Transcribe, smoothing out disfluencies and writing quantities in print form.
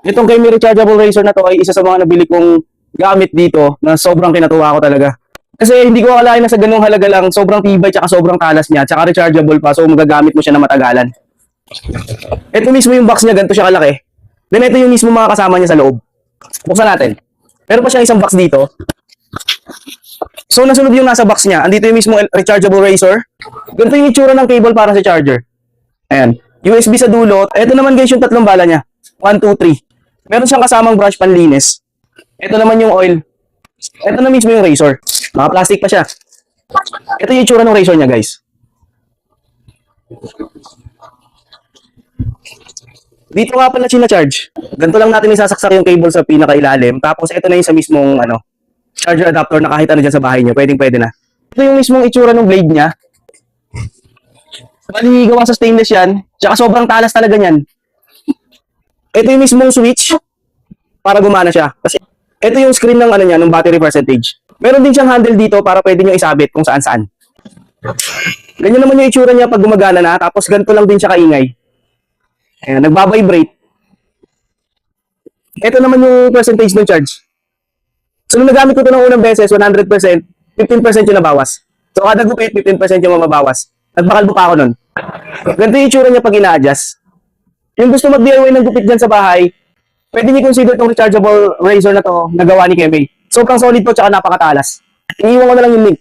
Itong Kemi rechargeable razor na to ay isa sa mga nabili kong gamit dito na sobrang kinatuwa ko talaga. Kasi hindi ko akalain na sa ganung halaga lang, sobrang tibay tsaka sobrang talas niya, tsaka rechargeable pa, so magagamit mo siya na matagalan. Ito mismo yung box niya, ganito siya kalaki. Then ito yung mismo mga kasama niya sa loob. Buksan natin. Meron pa siyang isang box dito. So nasunod yung nasa box niya, andito yung mismo rechargeable razor. Ganito yung itsura ng cable para sa charger. Ayan. USB sa dulo. Ito naman guys yung tatlong bala niya. 1, 2, 3. Meron siyang kasamang brush panlinis. Ito naman yung oil. Ito na mismo yung razor. Naka-plastic pa siya. Ito yung itsura ng razor niya, guys. Dito nga pala charge. Ganito lang natin isasaksak yung cable sa pinakailalim. Tapos ito na yung sa mismong charger adapter na kahit ano dyan sa bahay niyo. Pwede na. Ito yung mismong itsura ng blade niya. Bali, gawa sa stainless yan. Tsaka sobrang talas talaga niyan. Ito yung mismong switch para gumana siya. Kasi ito yung screen ng niya, ng battery percentage. Meron din siyang handle dito para pwede nyo isabit kung saan-saan. Ganyan naman yung itsura niya pag gumagana na, tapos ganito lang din siya kaingay. Ayan, nagbabibrate. Ito naman yung percentage ng charge. So, nung nagamit ko ito ng unang beses, 100%, 15% yung nabawas. So, kada gupit, 15% yung mababawas. Nagbakalbo pa ako nun. Ganito yung itsura niya pag ina-adjust. Yung gusto mag-DIY ng gupit dyan sa bahay, pwede niyo consider itong rechargeable razor na to na gawa ni Kemi. Sobrang solid to, tsaka napakatalas. Iniwan ko na lang yung link.